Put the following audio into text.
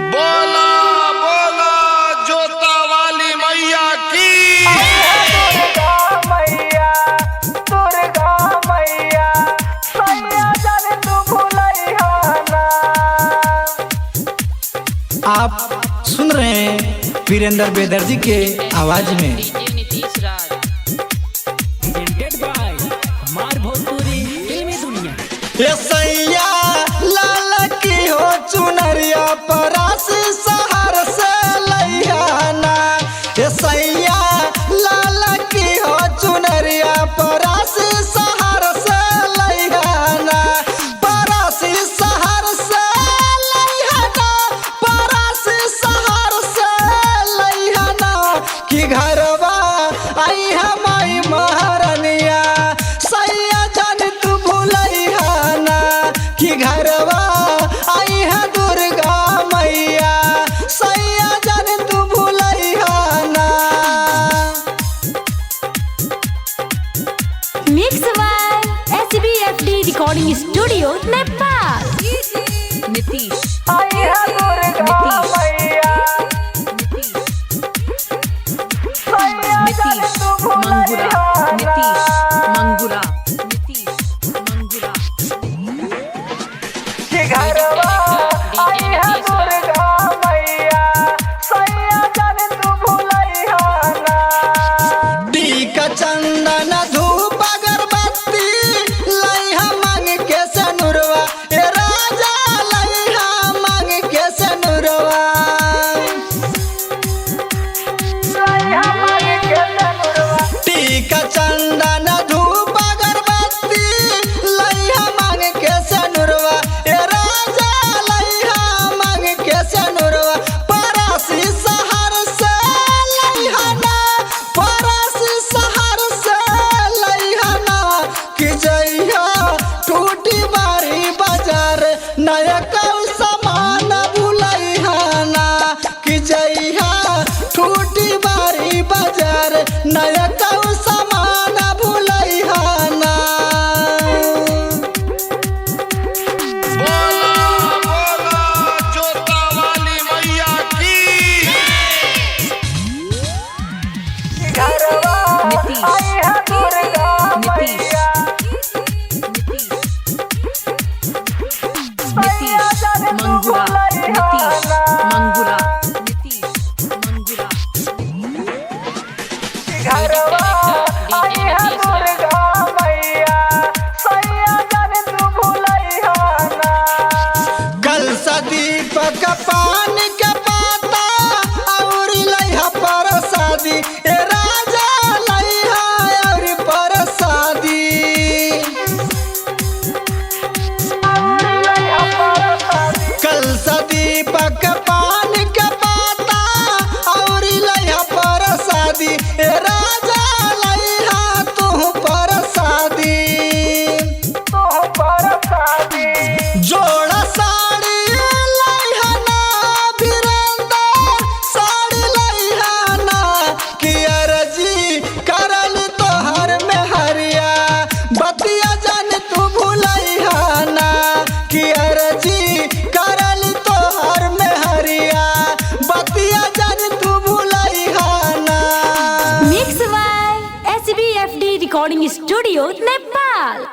बोला बोला जोता वाली मैया की। दुर्गा मैया सैया जन तू भुलैया ना। आप सुन रहे हैं वीरेंद्र बेदर्जी के आवाज में। ये सैया लाल की हो चुनरिया परास सहर से लैहाना। ये सैया लाल की हो चुनरिया परास सहर से लैहाना। परास सहर से लैहाना, परास सहर से लैहाना। कि घरवा आई हमारी महारानिया सैया जान तू भुलैहाना। कि घरवा आई है दुर्गा मैया सैया जान तू भुलैहाना। Mix by SBFD recording studio Nepal. Nitish आई है दुर्गा मैया सैया जन तू भुलैया ना। कि घरवा आई है दुर्गा मैया सैया जन तू भुलैया ना। टीका चंदन धूप अगरबत्ती लैहा मांग के सनुरवा। ए राजा लैहा मांग के सनुरवा। सैया मांग के सनुरवा। टीका चंदन धूप अगरबत्ती लैहा मांग के सनुरवा। ए राजा लैहा मांग के सनुरवा। परासी सहर से लैहाना, परासी सहर से लैहाना। कि जइहा टूटी बारी बाजार नया कल सामान भुलैहाना। कि जइहा टूटी बारी बाजार नया कल सामान भुलैहाना। बोला बोला जोता वाली मैया की। घरवा आई है दुर्गा मैया सैया जन तू भुलैया ना। घरवा आई है दुर्गा मैया सैया जन तू भुलैया ना। कल दीपक पान के पाता और लैहा परसादी। ए राजा लैहा और परसादी। कल दीपक पान के पाता और लैहा परसादी। ए राजा लैहा तू परसादी। जोड़ा साड़ी लैहाना वीरेंद्र साड़ी लैहाना। कि अर्जी करल तोहर में हरिया बतिया जान तू भुलैहाना। कि अर्जी करल तोहर में हरिया बतिया जान तू भुलैहाना। Mix by SBFD recording studio Nepal.